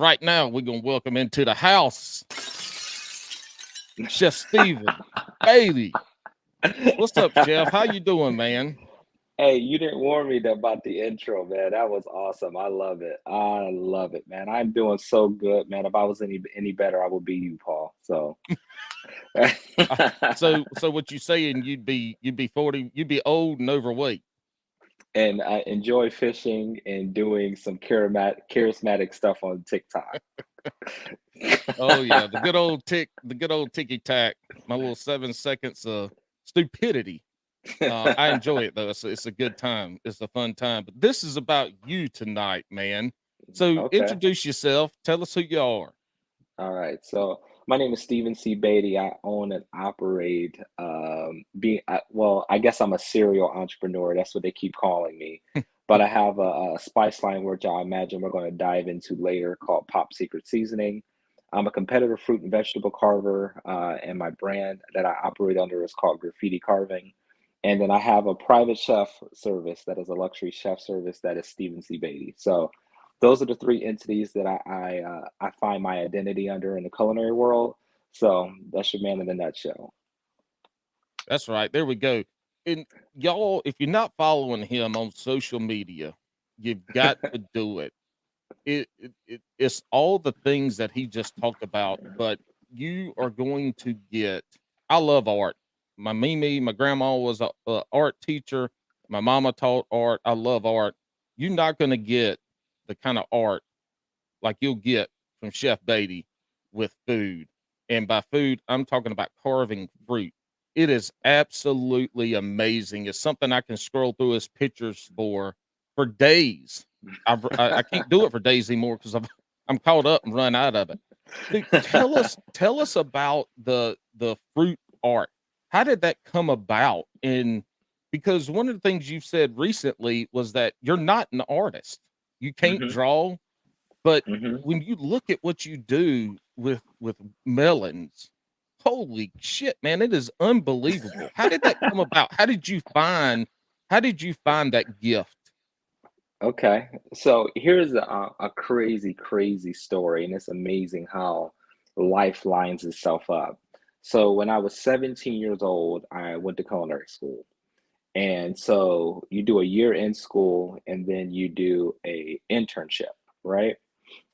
right now we're gonna welcome into the house Chef Stephan Baity. What's up, Chef? How you doing, man? Hey, you didn't warn me about the intro, man. That was awesome. I love it. I love it, man. I'm doing so good, man. If I was any better, I would be you, Paul. So, So what you saying? You'd be 40. You'd be old and overweight. and I enjoy fishing and doing some charismatic stuff on TikTok. Oh yeah, the good old ticky tack. My little 7 seconds of stupidity. I enjoy it though. It's a good time. It's a fun time. But this is about you tonight, man. So Okay. introduce yourself. Tell us who you are. All right. So my name is Stephen C. Baity. I own and operate well, I guess I'm a serial entrepreneur. That's what they keep calling me. But I have a spice line which I imagine we're going to dive into later called Pop Secret Seasoning. I'm a competitive fruit and vegetable carver, and my brand that I operate under is called Graffiti Carving. And then I have a private chef service that is a luxury chef service that is Stephen C. Baity. So those are the three entities that I find my identity under in the culinary world. So that's your man in a nutshell. That's right. There we go. And y'all, if you're not following him on social media, you've got to do it. It's all the things that he just talked about, but you are going to get. I love art. My grandma was a art teacher. My mama taught art. I love art. You're not going to get the kind of art like you'll get from Chef Beatty with food. And by food, I'm talking about carving fruit. It is absolutely amazing. It's something I can scroll through his pictures for days. I can't do it for days anymore because I'm caught up and run out of it. Dude, tell us about the fruit art. How did that come about? And because one of the things you've said recently was that you're not an artist. You can't hmm draw, but hmm when you look at what you do with melons, holy shit, man, it is unbelievable. How did that come about? How did you find that gift? Okay. So here's a crazy, crazy story, and it's amazing how life lines itself up. So when I was 17 years old, I went to culinary school. And so you do a year in school and then you do a internship, right?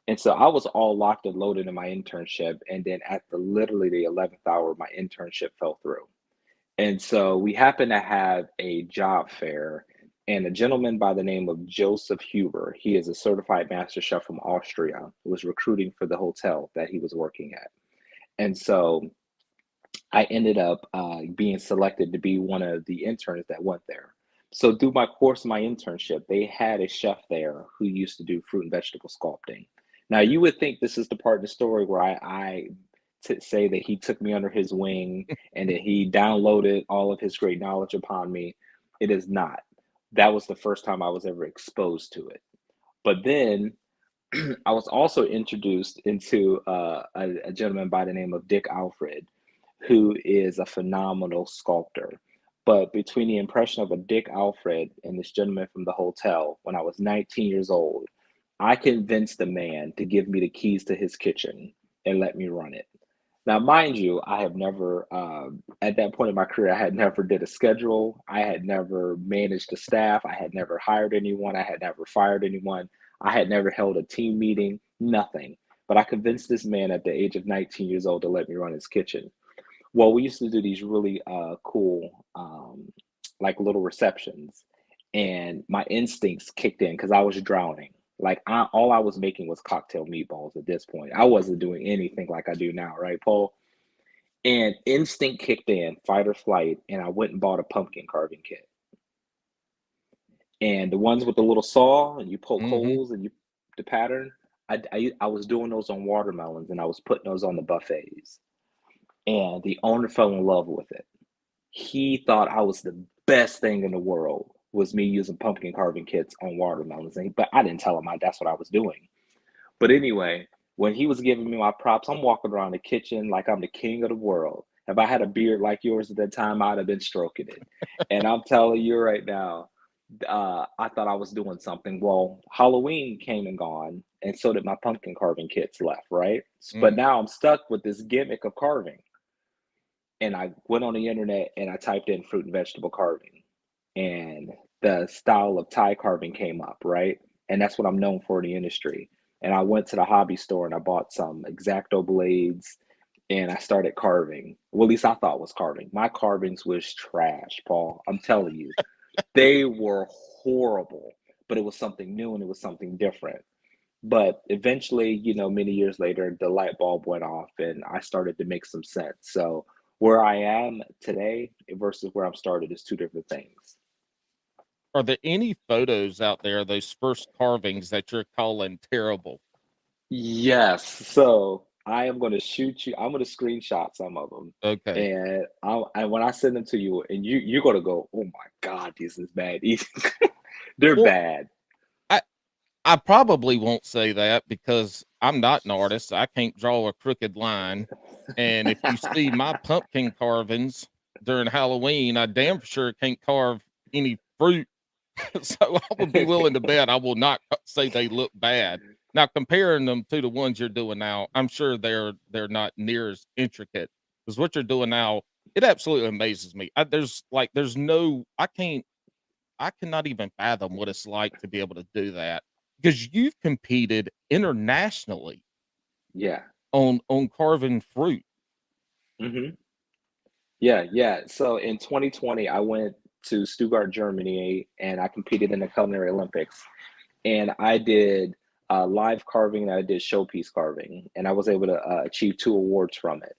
And so I was all locked and loaded in my internship. And then at the literally the 11th hour, my internship fell through. And so we happened to have a job fair, and a gentleman by the name of Joseph Huber, he is a certified master chef from Austria, was recruiting for the hotel that he was working at. And so I ended up being selected to be one of the interns that went there. So through my course, my internship, they had a chef there who used to do fruit and vegetable sculpting. Now you would think this is the part of the story where I say that he took me under his wing and that he downloaded all of his great knowledge upon me. It is not. That was the first time I was ever exposed to it. But then I was also introduced into a gentleman by the name of Dick Alfred, who is a phenomenal sculptor. But between the impression of a Dick Alfred and this gentleman from the hotel, when I was 19 years old, I convinced the man to give me the keys to his kitchen and let me run it. Now, mind you, I have never, at that point in my career, I had never did a schedule. I had never managed a staff. I had never hired anyone. I had never fired anyone. I had never held a team meeting, nothing. But I convinced this man at the age of 19 years old to let me run his kitchen. Well, we used to do these really cool, like little receptions, and my instincts kicked in because I was drowning. Like all I was making was cocktail meatballs at this point. I wasn't doing anything like I do now, right, Paul? And instinct kicked in, fight or flight, and I went and bought a pumpkin carving kit. And the ones with the little saw, and you poke Mhm. holes, and you the pattern. I was doing those on watermelons, and I was putting those on the buffets. And the owner fell in love with it. He thought I was the best thing in the world was me using pumpkin carving kits on watermelons. But I didn't tell him that's what I was doing. But anyway, when he was giving me my props, I'm walking around the kitchen like I'm the king of the world. If I had a beard like yours at that time, I'd have been stroking it. And I'm telling you right now, I thought I was doing something. Well, Halloween came and gone, and so did my pumpkin carving kits left, right? But Mm. now I'm stuck with this gimmick of carving. And I went on the internet and I typed in fruit and vegetable carving, and the style of Thai carving came up, right? And that's what I'm known for in the industry. And I went to the hobby store and I bought some X-Acto blades and I started carving. Well, at least I thought was carving. My carvings was trash, Paul. I'm telling you. They were horrible, but it was something new and it was something different. But eventually, many years later, the light bulb went off and I started to make some sense. So where I am today versus where I'm started is two different things. Are there any photos out there, those first carvings that you're calling terrible? Yes. So I am going to shoot you. I'm going to screenshot some of them, Okay. and when I send them to you, and you're going to go, "Oh my God, this is bad." They're Well, bad. I I probably won't say that because I'm not an artist. I can't draw a crooked line. And if you see my pumpkin carvings during Halloween, I damn sure can't carve any fruit. So I would be willing to bet I will not say they look bad. Now comparing them to the ones you're doing now, I'm sure they're not near as intricate because what you're doing now, it absolutely amazes me. There's no I cannot even fathom what it's like to be able to do that because you've competed internationally Yeah. on carving fruit. hmm Yeah, yeah. So in 2020, I went to Stuttgart, Germany, and I competed in the Culinary Olympics. And I did live carving and I did showpiece carving, and I was able to achieve two awards from it.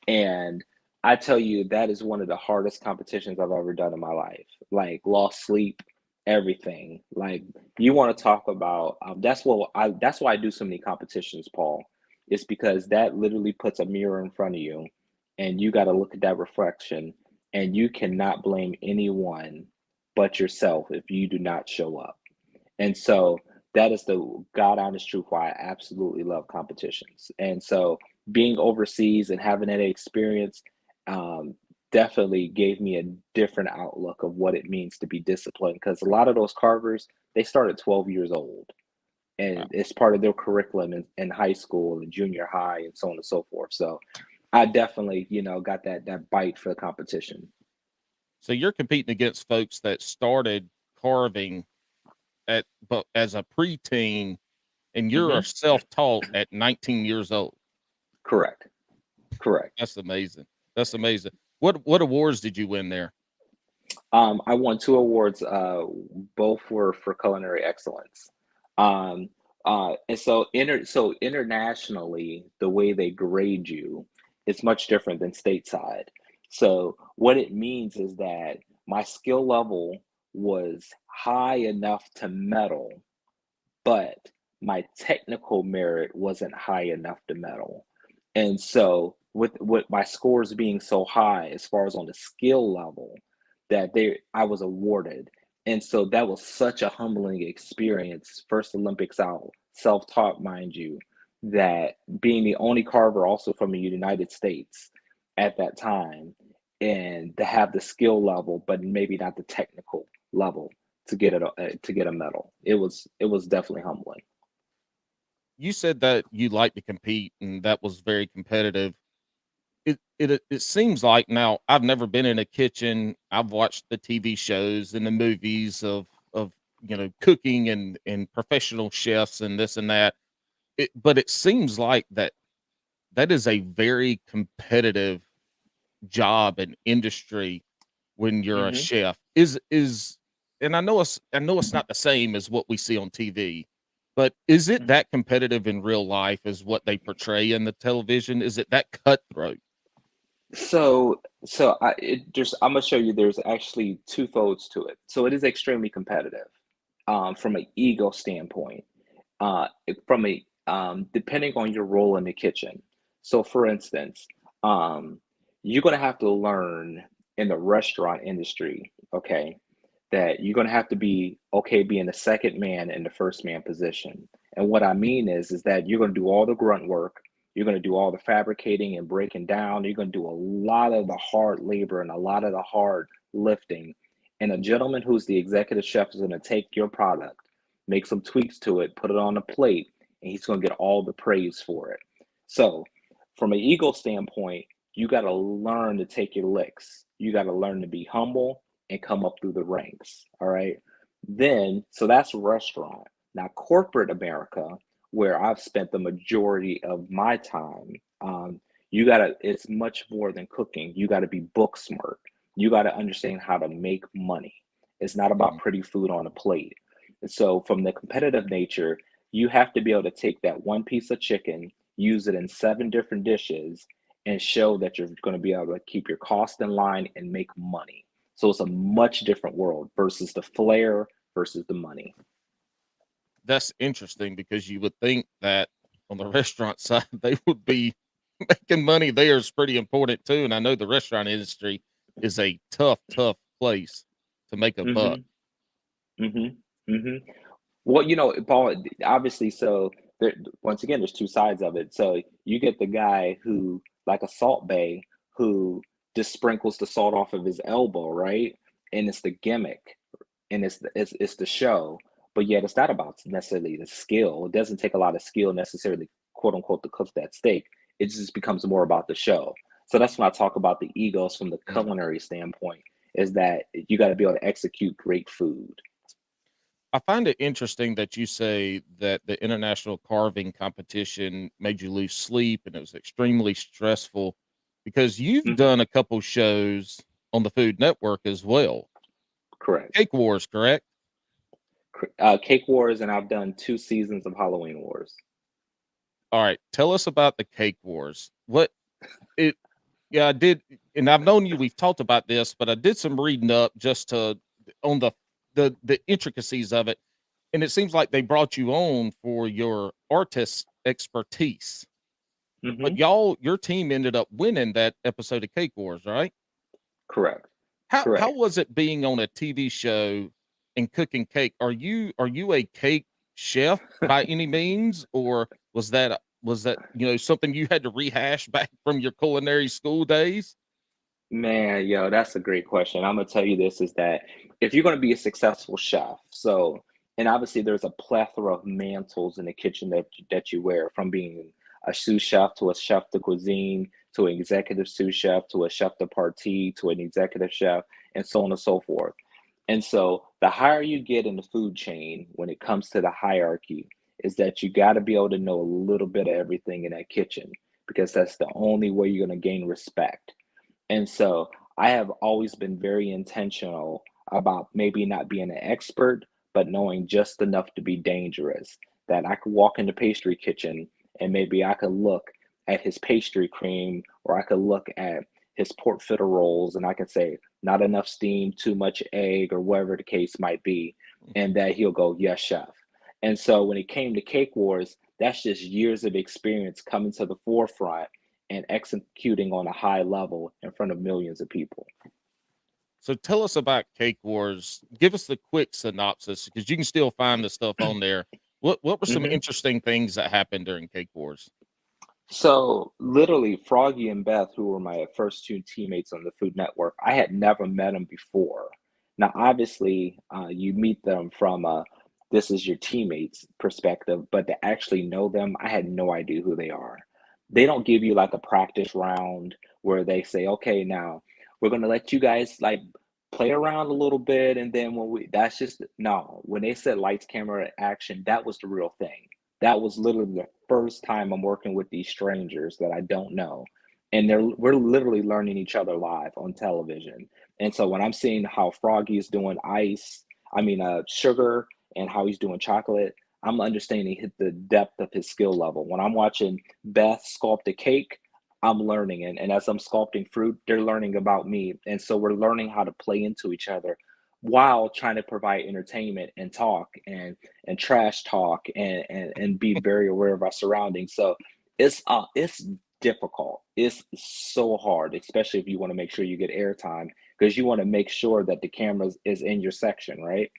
And I tell you, that is one of the hardest competitions I've ever done in my life. Like lost sleep, everything. Like you want to talk about that's why I do so many competitions, Paul. It's because that literally puts a mirror in front of you and you got to look at that reflection and you cannot blame anyone but yourself if you do not show up. And so that is the God honest truth why I absolutely love competitions. And so being overseas and having that experience um, definitely gave me a different outlook of what it means to be disciplined. Because a lot of those carvers, they start at 12 years old and Wow. it's part of their curriculum in high school and junior high and so on and so forth. So I definitely, got that bite for the competition. So you're competing against folks that started carving but as a preteen and you're hmm self-taught at 19 years old. Correct. Correct. That's amazing. That's amazing. What awards did you win there? I won two awards. Both were for culinary excellence. Um, so internationally, the way they grade you is much different than stateside. So what it means is that my skill level was high enough to medal, but my technical merit wasn't high enough to medal. And so with my scores being so high as far as on the skill level that they I was awarded. And so that was such a humbling experience. First Olympics out, self-taught, mind you, that being the only carver also from the United States at that time and to have the skill level, but maybe not the technical level to get a medal. It was definitely humbling. You said that you like to compete and that was very competitive. It seems like now I've never been in a kitchen. I've watched the TV shows and the movies of cooking and professional chefs and this and that. But it seems like that is a very competitive job and industry when you're a hmm chef. Is and I know it's not the same as what we see on TV, but is it that competitive in real life as what they portray in the television? Is it that cutthroat? I'm gonna show you. There's actually two folds to it. So it is extremely competitive from an ego standpoint. From a depending on your role in the kitchen. So, for instance, um, you're gonna have to learn in the restaurant industry, okay, that you're gonna have to be okay being the second man in the first man position. And what I mean is that you're gonna do all the grunt work, you're gonna do all the fabricating and breaking down, you're gonna do a lot of the hard labor and a lot of the hard lifting. And a gentleman who's the executive chef is going to take your product, make some tweaks to it, put it on a plate, and he's going to get all the praise for it. So, from an ego standpoint, you got to learn to take your licks. You got to learn to be humble and come up through the ranks. All right. Then, so that's restaurant. Now, corporate America, where I've spent the majority of my time, you got to, it's much more than cooking. You got to be book smart. You got to understand how to make money. It's not about Mhm. pretty food on a plate. And so, from the competitive nature, you have to be able to take that one piece of chicken, use it in seven different dishes, and show that you're going to be able to keep your cost in line and make money. So it's a much different world versus the flair versus the money. That's interesting because you would think that on the restaurant side, they would be making money there is pretty important too, and I know the restaurant industry is a tough, tough place to make a buck. Mm-hmm. Mm-hmm. Mm-hmm. Well, Paul, obviously, so there, once again, there's two sides of it. So you get the guy who, like a Salt Bay, who just sprinkles the salt off of his elbow, right? And it's the gimmick, and it's the show, but yet it's not about necessarily the skill. It doesn't take a lot of skill necessarily, quote unquote, to cook that steak. It just becomes more about the show. So that's when I talk about the egos from the Mm. culinary standpoint, is that you got to be able to execute great food. I find it interesting that you say that the international carving competition made you lose sleep and it was extremely stressful because you've Hmm. done a couple shows on the Food Network as well. Correct. Cake Wars, correct? Cake Wars, and I've done 2 seasons of Halloween Wars. All right, tell us about the Cake Wars. What it Yeah, I did, and I've known you. We've talked about this, but I did some reading up just to on the intricacies of it, and it seems like they brought you on for your artist expertise. But Hmm. your team ended up winning that episode of Cake Wars, right? Correct. How Correct. was it being on a TV show and cooking cake? Are you a cake chef by any means, or was that something you had to rehash back from your culinary school days? Man, yo, that's a great question. I'm gonna tell you this is that if you're gonna be a successful chef, so and obviously there's a plethora of mantles in the kitchen that you wear, from being a sous chef to a chef de cuisine to an executive sous chef to a chef de partie to an executive chef, and so on and so forth. And so the higher you get in the food chain when it comes to the hierarchy, is that you got to be able to know a little bit of everything in that kitchen, because that's the only way you're going to gain respect. And so I have always been very intentional about maybe not being an expert, but knowing just enough to be dangerous. That I could walk in the pastry kitchen and maybe I could look at his pastry cream, or I could look at his rolls, and I can say, not enough steam, too much egg, or whatever the case might be. And that he'll go, yes, chef. And so when it came to Cake Wars, that's just years of experience coming to the forefront and executing on a high level in front of millions of people. So tell us about Cake Wars. Give us the quick synopsis because you can still find the stuff on there. What were some Hmm. interesting things that happened during Cake Wars? So literally, Froggy and Beth, who were my first two teammates on the Food Network, I had never met them before. Now, obviously, you meet them from a this is your teammates perspective, but to actually know them, I had no idea who they are. They don't give you like a practice round where they say, okay, now we're gonna let you guys like play around a little bit, and then when we that's just no. When they said lights, camera, action, that was the real thing. That was literally the first time I'm working with these strangers that I don't know. And we're literally learning each other live on television. And so when I'm seeing how Froggy is doing sugar, and how he's doing chocolate, I'm understanding the depth of his skill level. When I'm watching Beth sculpt a cake, I'm learning. And as I'm sculpting fruit, they're learning about me. And so we're learning how to play into each other while trying to provide entertainment and talk and trash talk and be very aware of our surroundings. So it's difficult. It's so hard, especially if you want to make sure you get airtime, because you want to make sure that the camera is in your section, right?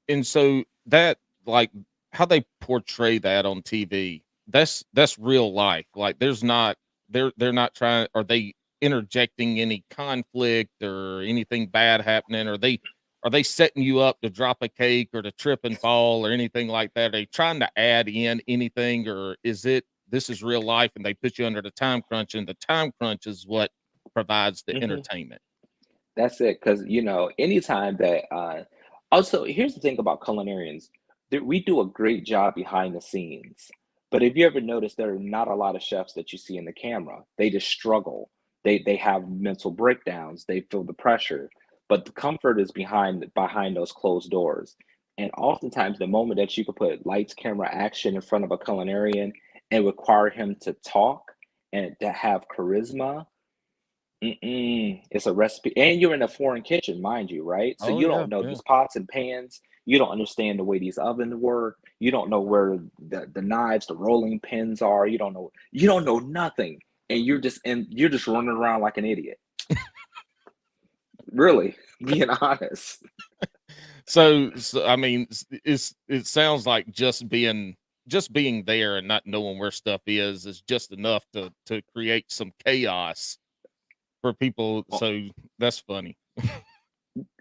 And so that like how they portray that on TV, that's real life. Like there's not they're not trying, are they? interjecting any conflict or anything bad happening? Are they setting you up to drop a cake or to trip and fall or anything like that? Are they trying to add in anything, or is it this is real life and they put you under the time crunch and the time crunch is what provides the Mhm. entertainment? That's it, because anytime that also here's the thing about culinarians, that we do a great job behind the scenes. But if you ever notice, there are not a lot of chefs that you see in the camera. They just struggle. They have mental breakdowns. They feel the pressure. But the comfort is behind those closed doors. And oftentimes, the moment that you could put lights, camera, action in front of a culinarian and require him to talk and to have charisma. It's a recipe, and you're in a foreign kitchen, mind you, right? So Oh you yeah, don't know yeah. these pots and pans. You don't understand the way these ovens work. You don't know where the knives, the rolling pins are. You don't know nothing, and you're just running around like an idiot. Really, being honest. So I mean, it sounds like just being there and not knowing where stuff is just enough to create some chaos for people. Oh, So that's funny.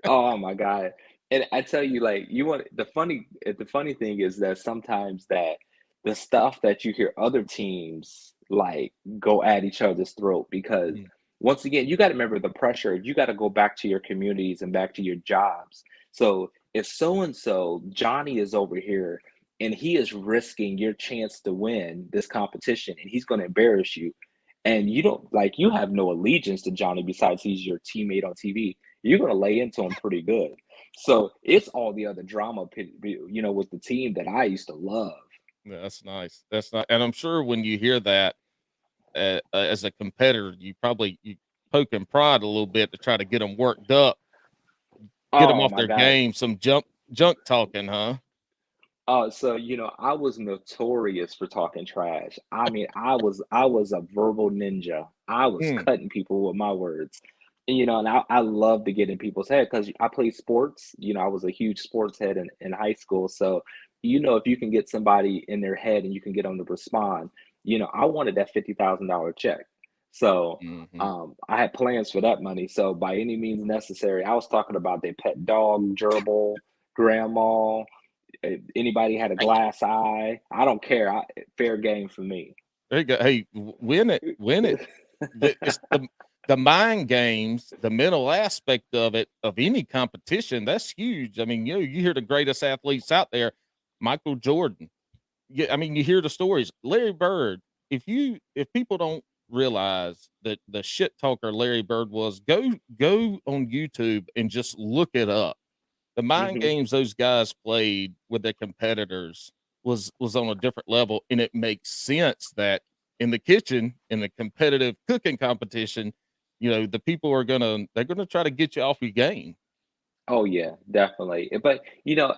oh my God. And I tell you, like, the funny thing is that sometimes that the stuff that you hear other teams like go at each other's throat, because Mm. once again, you got to remember the pressure. You got to go back to your communities and back to your jobs. So if so and so Johnny is over here and he is risking your chance to win this competition and he's going to embarrass you, and you don't like you have no allegiance to Johnny besides he's your teammate on TV, you're gonna lay into him pretty good. So it's all the other drama, with the team that I used to love. Yeah, that's nice. That's not, and I'm sure when you hear that as a competitor, you poke and prod a little bit to try to get them worked up, get them Oh off my their God. game. Some junk talking, huh? So I was notorious for talking trash. I mean, I was a verbal ninja. I was Mm, cutting people with my words. And I love to get in people's head because I played sports. I was a huge sports head in high school. So, if you can get somebody in their head and you can get them to respond, I wanted that $50,000 check. So, hmm. I had plans for that money. So by any means necessary, I was talking about their pet dog, gerbil, grandma. If anybody had a glass eye, I don't care. Fair game for me. There you go. Hey, win it, win it. It's the mind games, the mental aspect of it, of any competition. That's huge. I mean, you hear the greatest athletes out there, Michael Jordan. Yeah, I mean, you hear the stories. Larry Bird. If people don't realize that the shit talker Larry Bird was, go on YouTube and just look it up. The mind Mhm. games those guys played with their competitors was on a different level, and it makes sense that in the kitchen, in the competitive cooking competition, the people they're gonna try to get you off your game. Oh yeah, definitely. But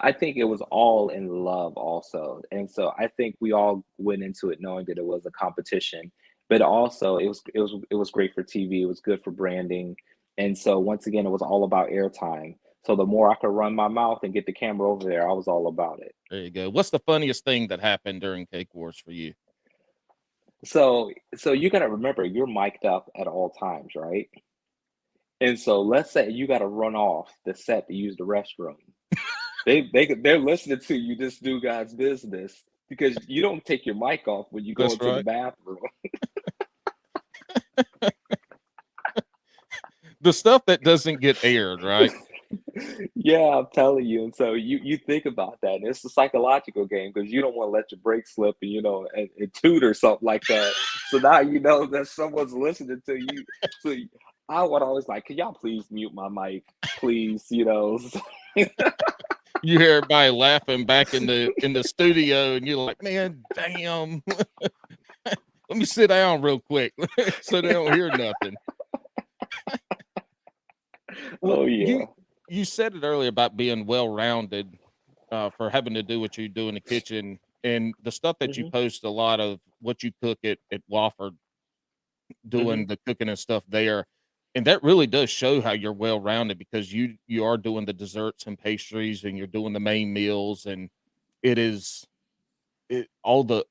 I think it was all in love also. And so I think we all went into it knowing that it was a competition, but also it was great for TV, it was good for branding. And so once again, it was all about airtime. So the more I could run my mouth and get the camera over there, I was all about it. There you go. What's the funniest thing that happened during Cake Wars for you? So you gotta remember you're mic'd up at all times, right? And so let's say you gotta run off the set to use the restroom. They're listening to you just do God's business because you don't take your mic off when you go That's into the right. bathroom. The stuff that doesn't get aired, right? Yeah, I'm telling you. And so you think about that, and it's a psychological game because you don't want to let your break slip and and toot or something like that. So now you know that someone's listening to you. So I would always like, can y'all please mute my mic, please? You hear everybody laughing back in the studio, and you're like, man, damn. Let me sit down real quick so they don't hear nothing. Well, Oh you yeah. you said it earlier about being well rounded for having to do what you do in the kitchen and the stuff that you Hmm. post a lot of what you cook at Wofford, Hmm. doing the cooking and stuff there. And that really does show how you're well rounded because you are doing the desserts and pastries and you're doing the main meals and it is it all the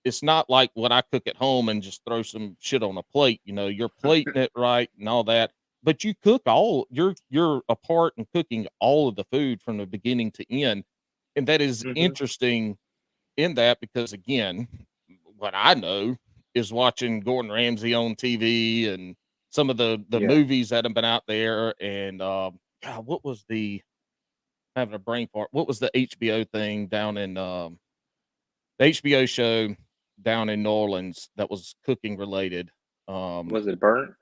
it's not like what I cook at home and just throw some shit on a plate, you're plating it right and all that, but you cook you're a part in cooking all of the food from the beginning to end, and that is Hmm. interesting in that because, again, what I know is watching Gordon Ramsay on TV and some of the Yeah. movies that have been out there, and, God, what was having a brain fart, what was the HBO thing down in, the HBO show down in New Orleans that was cooking related. Um, Was it burnt?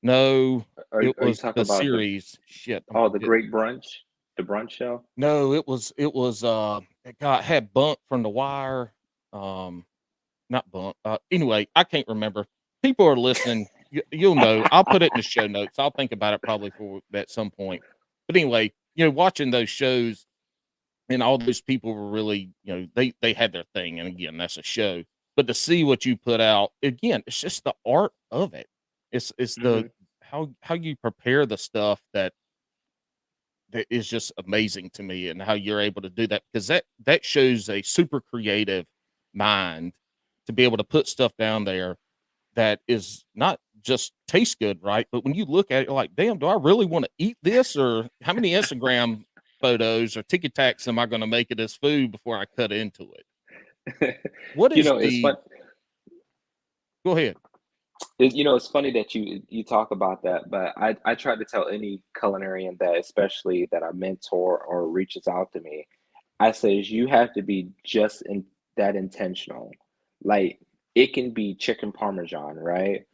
no, it Are you was talking the about series. Shit, I'm the forgetting. Great Brunch, the brunch show? No, it was it got had Bunt from The Wire. Um, Not Bunt. Anyway, I can't remember. People are listening. You'll know. I'll put it in the show notes. I'll think about it probably for at some point. But anyway, watching those shows and all those people were really, they had their thing, and again, that's a show. But to see what you put out, again, it's just the art of it. It's the Hmm. how you prepare the stuff that is just amazing to me, and how you're able to do that, because that shows a super creative mind to be able to put stuff down there that is not just taste good, right? But when you look at it, you're like, damn, do I really want to eat this? Or how many Instagram photos or ticky tacks am I going to make of this food before I cut into it? What You is know, it's the fun. Go ahead. It's funny that you talk about that, but I try to tell any culinarian that, especially that I mentor or reaches out to me, I says you have to be just in that intentional. Like it can be chicken parmesan, right?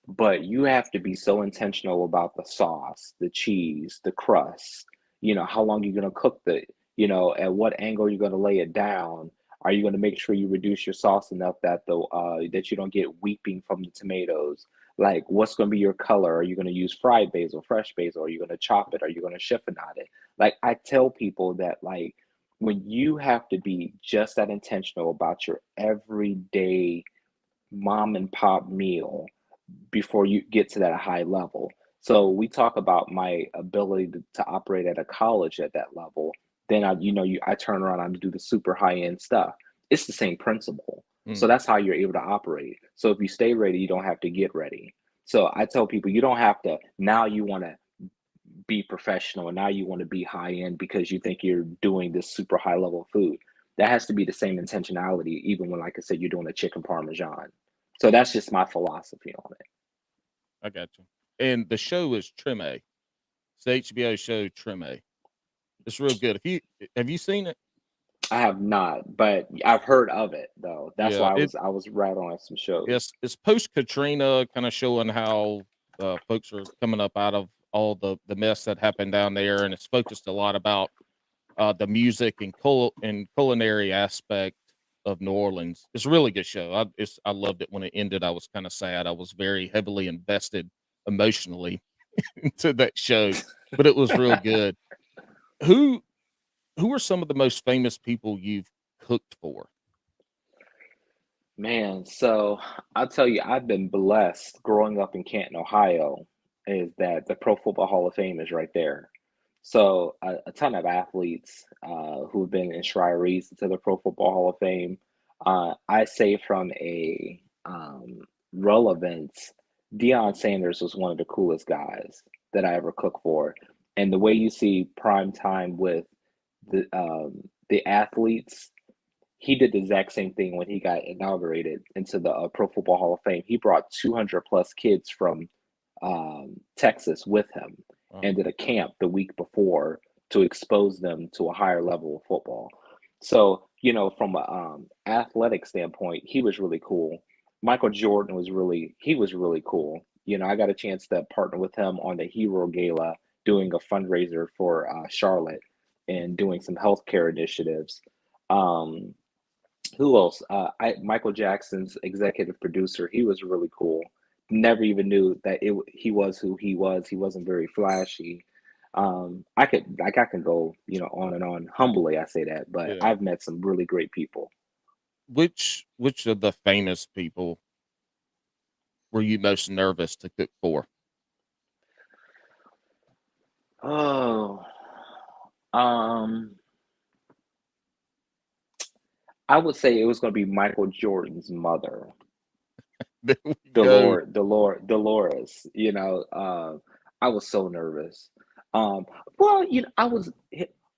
But you have to be so intentional about the sauce, the cheese, the crust, how long you're going to cook at what angle you're going to lay it down. Are you going to make sure you reduce your sauce enough that you don't get weeping from the tomatoes? Like, what's going to be your color? Are you going to use fried basil, fresh basil? Are you going to chop it? Are you going to chiffonade it? Like, I tell people that, like, when you have to be just that intentional about your everyday mom and pop meal before you get to that high level. So we talk about my ability to operate at a college at that level. Then I turn around and do the super high end stuff. It's the same principle. So Mm, that's how you're able to operate. So if you stay ready, you don't have to get ready. So I tell people you don't have to now you want to be professional and now you want to be high end because you think you're doing this super high level food. That has to be the same intentionality, even when, like I said, you're doing a chicken parmesan. So that's just my philosophy on it. I got you. And the show is Treme. It's the HBO show Treme. It's real good. Have you seen it? I have not, but I've heard of it though. That's Yeah, why I was rattling off some shows. it's post Katrina, kind of showing how folks are coming up out of all the mess that happened down there, and it's focused a lot about the music and culinary aspect of New Orleans. It's a really good show. I loved it when it ended. I was kind of sad. I was very heavily invested emotionally into that show, but it was real good. Who who are some of the most famous people you've cooked for? Man, so I'll tell you, I've been blessed growing up in Canton, Ohio, is that the Pro Football Hall of Fame is right there. So a ton of athletes who've been enshrinees to the Pro Football Hall of Fame. I say from a relevance, Deion Sanders was one of the coolest guys that I ever cooked for. And the way you see prime time with the athletes, he did the exact same thing when he got inaugurated into the Pro Football Hall of Fame. He brought 200 plus kids from Texas with him Wow. and did a camp the week before to expose them to a higher level of football. So, from a athletic standpoint, he was really cool. Michael Jordan he was really cool. I got a chance to partner with him on the Hero Gala, doing a fundraiser for Charlotte and doing some healthcare initiatives. Um, who else? Michael Jackson's executive producer. He was really cool. Never even knew that he was who he was. He wasn't very flashy. I can go, on and on. Humbly, I say that, but Yeah. I've met some really great people. Which of the famous people were you most nervous to cook for? Oh, um, I would say it was going to be Michael Jordan's mother, There we go. Dolores. I was so nervous. Um, well,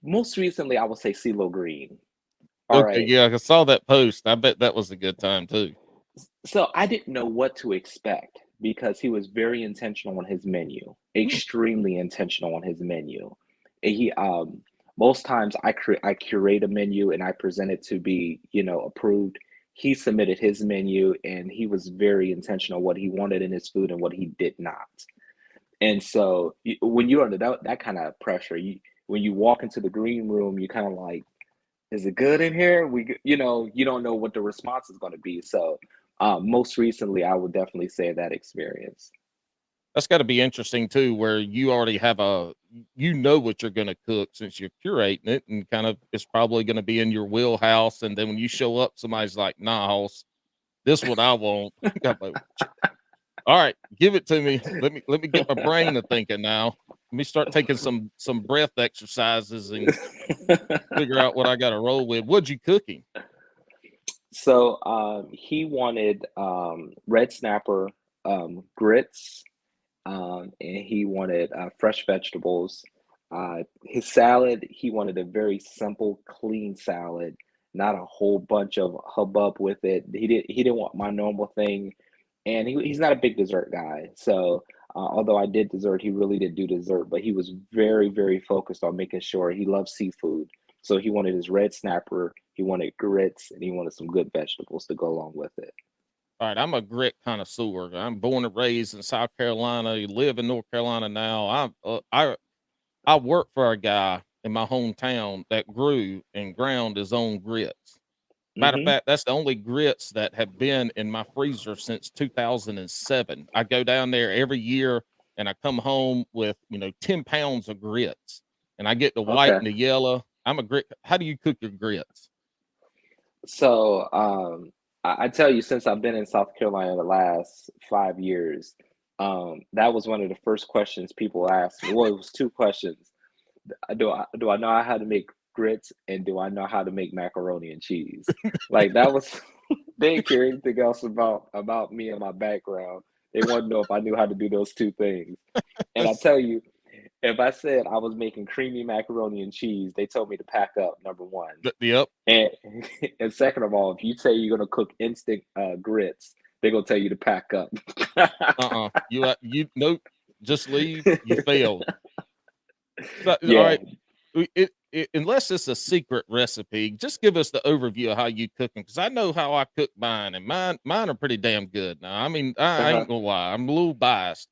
most recently I would say CeeLo Green. All Okay, right. yeah, I saw that post. I bet that was a good time too. So I didn't know what to expect because he was very intentional on his menu, Hmm. extremely intentional on his menu. And most times I curate a menu and I present it to be, approved. He submitted his menu and he was very intentional what he wanted in his food and what he did not. And so when you're under that kind of pressure, when you walk into the green room, you kind of like, is it good in here? You don't know what the response is going to be. So, most recently, I would definitely say that experience. That's got to be interesting too, where you already have you know what you're going to cook since you're curating it, and kind of it's probably going to be in your wheelhouse. And then when you show up, somebody's like, "Nah, hoss, this what I want." I'm like, all right, give it to me. Let me get my brain to thinking now. Let me start taking some breath exercises and figure out what I got to roll with. What'd you cooking? So, he wanted red snapper grits, and he wanted fresh vegetables. His salad, he wanted a very simple, clean salad, not a whole bunch of hubbub with it. He didn't want my normal thing, and he's not a big dessert guy. So, although I did dessert, he really did do dessert, but he was very, very focused on making sure he loves seafood. So he wanted his red snapper, he wanted grits, and he wanted some good vegetables to go along with it. All right, I'm a grit connoisseur. I'm born and raised in South Carolina. You live in North Carolina now. I work for a guy in my hometown that grew and ground his own grits. Matter of Hmm. fact, that's the only grits that have been in my freezer since 2007. I go down there every year and I come home with, 10 pounds of grits and I get the white Okay. and the yellow. I'm a grit. How do you cook your grits? So, I tell you, since I've been in South Carolina the last 5 years, that was one of the first questions people asked me. Well, it was two questions. Do I know how to make grits and do I know how to make macaroni and cheese? Like that was they didn't care anything else about me and my background. They wanted to know if I knew how to do those two things. And I tell you, if I said I was making creamy macaroni and cheese, they told me to pack up, number one. Yep. And and second of all, if you say you're gonna cook instant grits, they're gonna tell you to pack up. You nope. Just leave. You failed. So, all Yeah. right. Unless it's a secret recipe, just give us the overview of how you cook them, because I know how I cook mine, and mine are pretty damn good. Now, I mean, I Uh-huh. ain't gonna lie, I'm a little biased,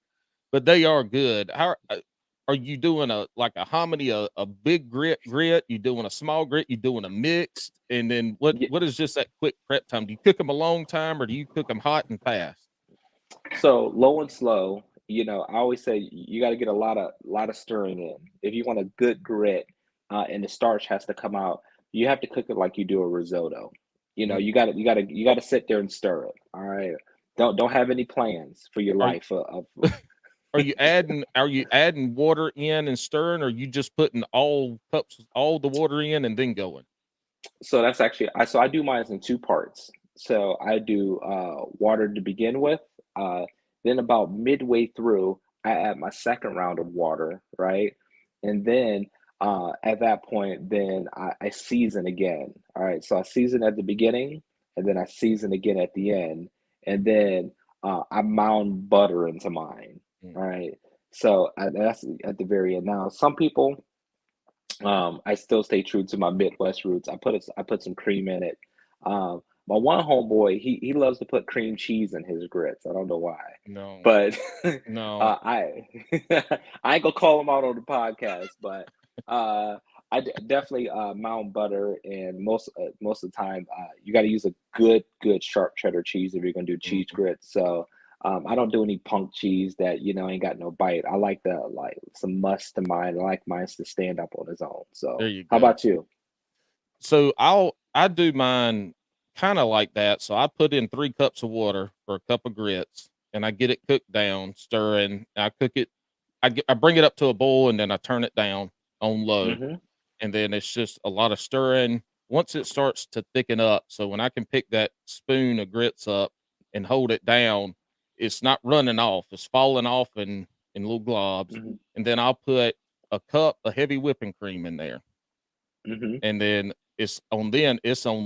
but they are good. How are you doing a hominy, a big grit? You doing a small grit? You doing a mixed? And then what is just that quick prep time? Do you cook them a long time, or do you cook them hot and fast? So low and slow, I always say you got to get a lot of stirring in. If you want a good grit, and the starch has to come out, you have to cook it like you do a risotto. Mm. You got to sit there and stir it. All right. Don't have any plans for your Are life Are you adding water in and stirring, or you just putting all the water in and then going? So that's actually I do mine in two parts. So I do water to begin with. Uh, then about midway through, I add my second round of water, right? And then at that point, then I season again. All right. So I season at the beginning, and then I season again at the end, and then I mound butter into mine. Mm. All right. So that's at the very end. Now, some people I still stay true to my Midwest roots. I put some cream in it. My one homeboy, he loves to put cream cheese in his grits. I don't know why, No, but no. I I ain't gonna call him out on the podcast, but uh, definitely mountain butter and most of the time you got to use a good sharp cheddar cheese if you're gonna do cheese Mhm. grits. So I don't do any punk cheese that ain't got no bite. I like the like some must to mine. I like mine to stand up on its own. There So you how go. about you? So I do mine kind of like that. So I put in 3 cups of water for a cup of grits, and I get it cooked down, stirring. I cook it. I bring it up to a boil, and then I turn it down on low, Hmm. and then it's just a lot of stirring. once it starts to thicken up, so when I can pick that spoon of grits up and hold it down, it's not running off, it's falling off in little globs, Mhm. and then I'll put a cup of heavy whipping cream in there, Mhm. and then it's on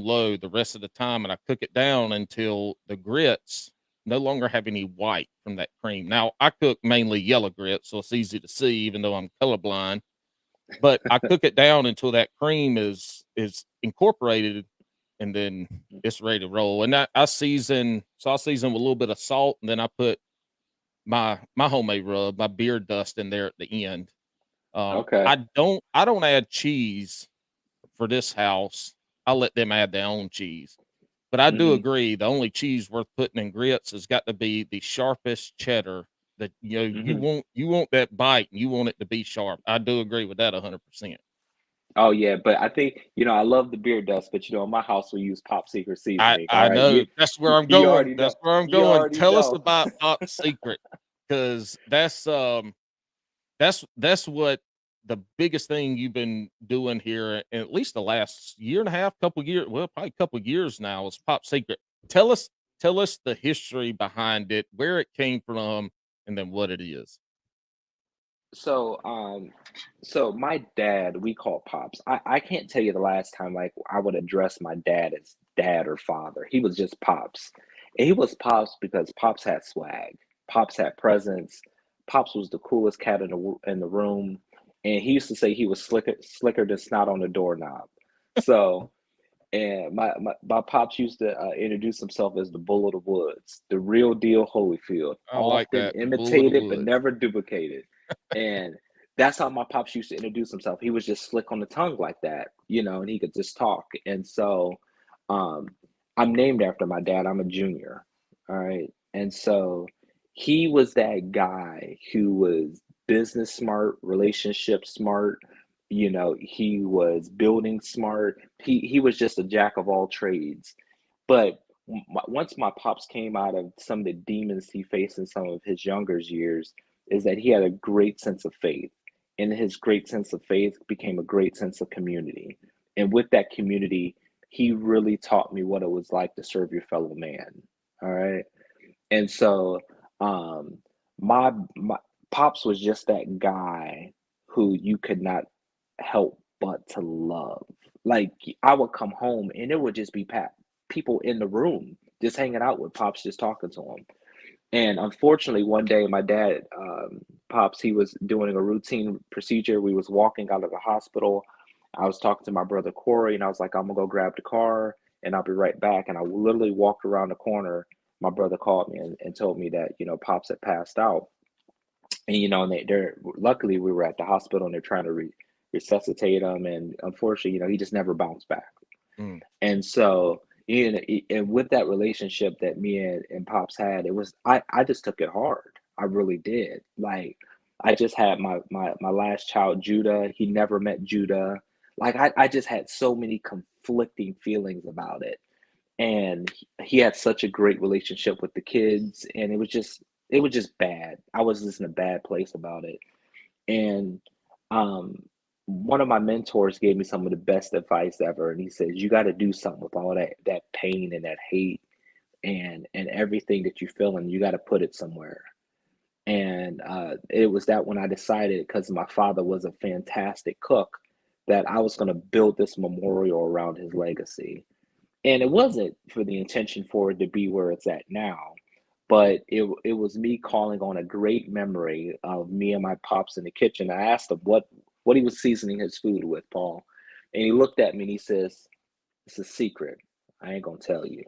low the rest of the time, and I cook it down until the grits no longer have any white from that cream. Now, I cook mainly yellow grits, so it's easy to see even though I'm colorblind, but I cook it down until that cream is incorporated, and then it's ready to roll. And I season with a little bit of salt, and then I put my homemade rub, my beer dust in there at the end. Okay. I don't add cheese for this house. I let them add their own cheese. But I do Mhm. agree the only cheese worth putting in grits has got to be the sharpest cheddar that Mhm. you want that bite and you want it to be sharp. I do agree with that 100%. Oh yeah, but I think, I love the beer dust, but in my house we use Pop Secret seasoning. All I right. know. That's where I'm You going. already know. That's where I'm You going. already Tell us know. about Pop Secret, because that's what the biggest thing you've been doing here in at least the last year and a half, couple years, well, probably a couple years now, is Pop Secret. Tell us tell us the history behind it, where it came from, and then what it is. So, so my dad, we call Pops. I can't tell you the last time like I would address my dad as dad or father. He was just Pops. And he was Pops because Pops had swag. Pops had presence. Pops was the coolest cat in the room. And he used to say he was slicker than snot on the doorknob. So, and my pops used to introduce himself as the Bull of the Woods, the real deal Holyfield, I like often that, the bull of the imitated but woods. never duplicated. And that's how my pops used to introduce himself. He was just slick on the tongue like that, and he could just talk. And so um, I'm named after my dad. I'm a junior. All right. And so he was that guy who was business smart, relationship smart. He was building smart. He was just a jack of all trades. But once my pops came out of some of the demons he faced in some of his younger years, is that he had a great sense of faith. And his great sense of faith became a great sense of community. And with that community, he really taught me what it was like to serve your fellow man. All right. And so um my pops was just that guy who you could not help but to love. Like I would come home and it would just be people in the room just hanging out with pops, just talking to him. And unfortunately, one day my dad, pops, he was doing a routine procedure. We was walking out of the hospital. I was talking to my brother Corey, and I was like, "I'm gonna go grab the car, and I'll be right back." And I literally walked around the corner. My brother called me and told me that pops had passed out. And and they're luckily we were at the hospital and they're trying to resuscitate him. And unfortunately, he just never bounced back. Mm. And so, and with that relationship that me and Pops had, I just took it hard. I really did. Like I just had my last child, Judah. He never met Judah. Like I just had so many conflicting feelings about it. And he had such a great relationship with the kids, and it was just bad. I was just in a bad place about it. And um, one of my mentors gave me some of the best advice ever, and he says, "You got to do something with all that pain and that hate and everything that you feel, and you got to put it somewhere." And it was that when I decided, because my father was a fantastic cook, that I was going to build this memorial around his legacy. And it wasn't for the intention for it to be where it's at now, but it was me calling on a great memory of me and my pops in the kitchen. I asked him what he was seasoning his food with, Paul. And he looked at me and he says, "It's a secret. I ain't gonna tell you."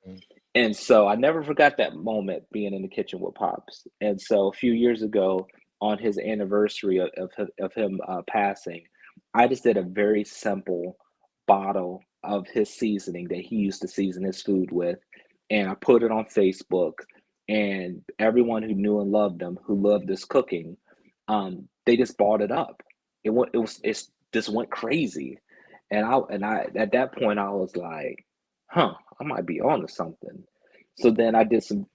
Mm. And so I never forgot that moment being in the kitchen with Pops. And so a few years ago, on his anniversary of him passing, I just did a very simple bottle of his seasoning that he used to season his food with. And I put it on Facebook. And everyone who knew and loved him, who loved his cooking, they just bought it up. It just went crazy. And I at that point I was like, huh, I might be on to something. So then I did some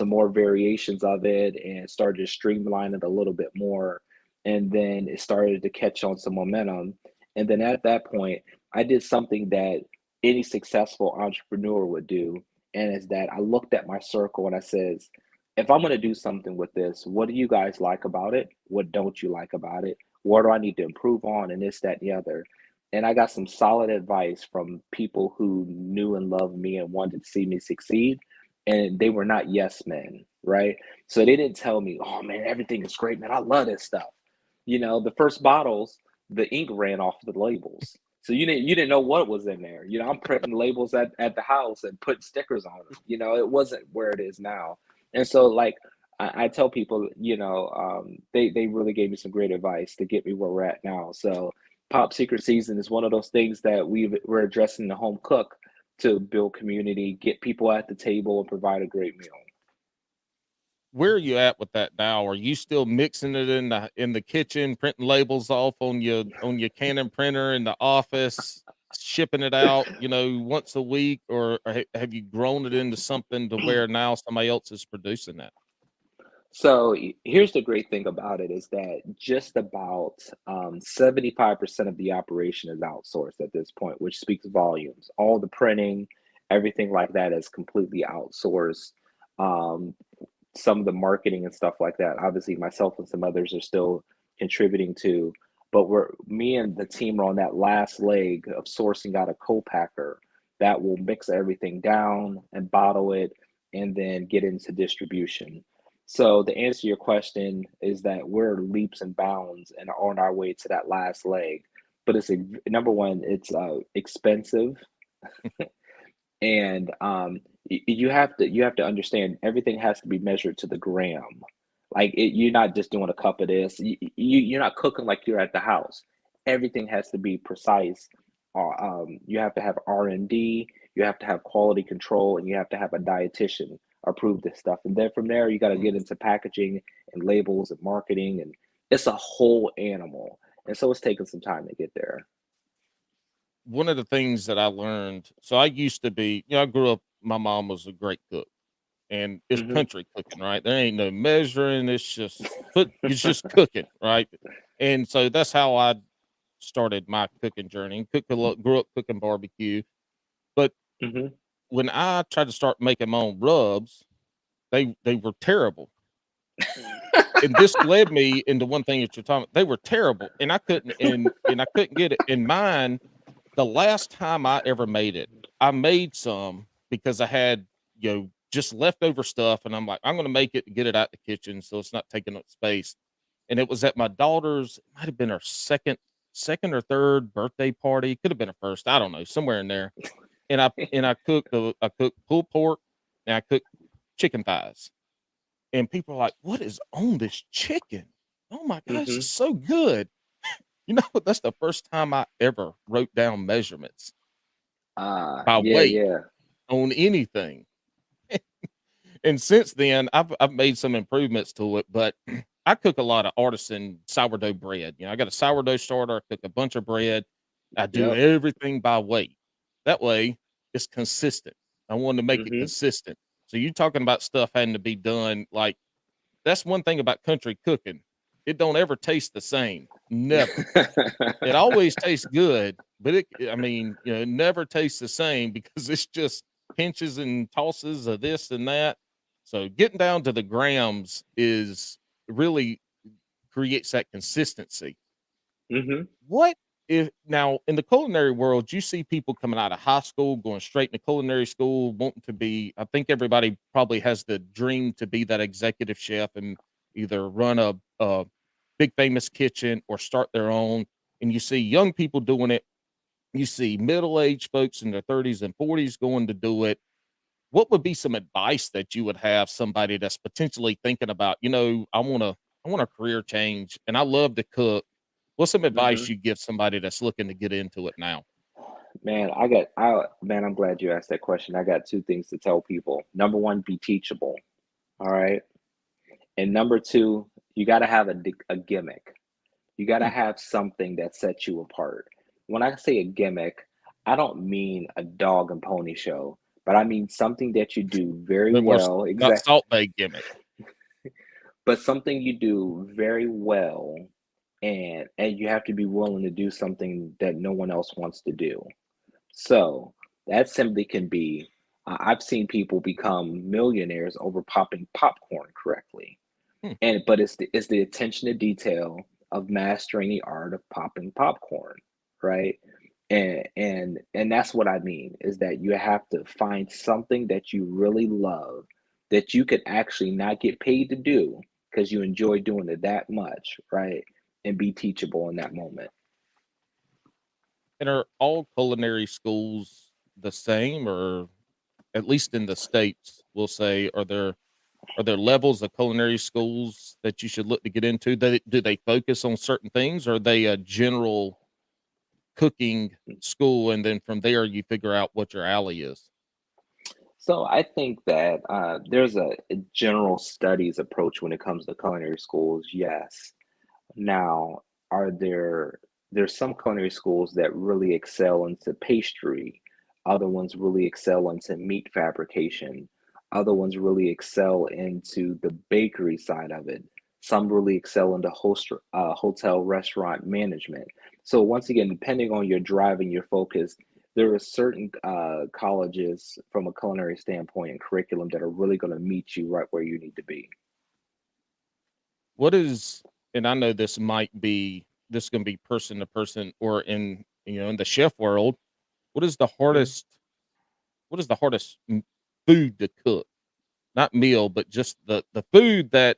more variations of it and started to streamline it a little bit more. And then it started to catch on some momentum. And then at that point, I did something that any successful entrepreneur would do, and is that I looked at my circle and I says, if I'm going to do something with this, what do you guys like about it? What don't you like about it? What do I need to improve on? And this, that, and the other. And I got some solid advice from people who knew and loved me and wanted to see me succeed. And they were not yes men, right? So they didn't tell me, oh man, everything is great, man. I love this stuff. The first bottles, the ink ran off the labels. So you didn't know what was in there. I'm printing labels at the house and putting stickers on them. It wasn't where it is now. And so like I tell people, they really gave me some great advice to get me where we're at now. So Pop Secret Season is one of those things that we're addressing the home cook to build community, get people at the table, and provide a great meal. Where are you at with that now? Are you still mixing it in the kitchen, printing labels off on your Canon printer in the office, shipping it out, once a week, or have you grown it into something to where now somebody else is producing that? So here's the great thing about it is that just about 75% of the operation is outsourced at this point, which speaks volumes. All the printing, everything like that is completely outsourced. Um, some of the marketing and stuff like that, obviously myself and some others are still contributing to, but me and the team are on that last leg of sourcing out a co-packer that will mix everything down and bottle it and then get into distribution. So the answer to your question is that we're leaps and bounds and are on our way to that last leg. But it's number one, it's expensive, and you have to understand everything has to be measured to the gram. Like you're not just doing a cup of this. You're not cooking like you're at the house. Everything has to be precise. You have to have R&D. You have to have quality control, and you have to have a dietitian approve this stuff. And then from there, you got to get into packaging and labels and marketing, and it's a whole animal. And so it's taking some time to get there. One of the things that I learned, so I used to be, I grew up, my mom was a great cook, and it's Hmm. country cooking, right? There ain't no measuring, it's just cooking, right? And so that's how I started my cooking journey. Cooked a lot, grew up cooking barbecue, but Hmm. when I tried to start making my own rubs, they were terrible. And this led me into one thing that you're talking about. They were terrible, and I couldn't get it. In mine, the last time I ever made it, I made some because I had, just leftover stuff, and I'm like, I'm gonna make it to get it out the kitchen so it's not taking up space. And it was at my daughter's, it might have been her second or third birthday party, could have been her first, I don't know, somewhere in there. And I cooked pulled pork and I cooked chicken thighs. And people are like, "What is on this chicken? Oh my gosh, Hmm. it's so good." That's the first time I ever wrote down measurements by Yeah, weight yeah. on anything. And since then, I've made some improvements to it, but I cook a lot of artisan sourdough bread. I got a sourdough starter, I cook a bunch of bread. I do Yep. everything by weight. That way, it's consistent. I wanted to make it Hmm. consistent. So you talking about stuff having to be done like that's one thing about country cooking. It don't ever taste the same. Never. It always tastes good, but it never tastes the same because it's just pinches and tosses of this and that. So getting down to the grams is really creates that consistency. Hmm. What if now in the culinary world, you see people coming out of high school, going straight into culinary school, wanting to be, I think everybody probably has the dream to be that executive chef and either run a big famous kitchen or start their own. And you see young people doing it. You see middle-aged folks in their 30s and 40s going to do it. What would be some advice that you would have somebody that's potentially thinking about, I want a career change and I love to cook. What's some advice Hmm. you give somebody that's looking to get into it now? Man, I'm glad you asked that question. I got two things to tell people. Number one, be teachable. All right. And number two, you got to have a gimmick. You got to Hmm. have something that sets you apart. When I say a gimmick, I don't mean a dog and pony show, but I mean something that you do very No more well. not Exactly. Salt Bay gimmick. But something you do very well and you have to be willing to do something that no one else wants to do. So that simply can be, I've seen people become millionaires over popping popcorn correctly. Hmm. And but it's the attention to detail of mastering the art of popping popcorn, right? And that's what I mean is that you have to find something that you really love that you could actually not get paid to do because you enjoy doing it that much, right? And be teachable in that moment. And are all culinary schools the same, or at least in the states, we'll say, are there levels of culinary schools that you should look to get into? Do they focus on certain things, or are they a general cooking school, and then from there you figure out what your alley is? So I think that there's a general studies approach when it comes to culinary schools, yes. Now, are there's some culinary schools that really excel into pastry, other ones really excel into meat fabrication, other ones really excel into the bakery side of it. Some really excel into hotel restaurant management. So once again, depending on your drive and your focus, there are certain colleges from a culinary standpoint and curriculum that are really going to meet you right where you need to be. What is, and I know this is gonna be person to person, or in, in the chef world, what is the Mm. hardest food to cook? Not meal, but just the food that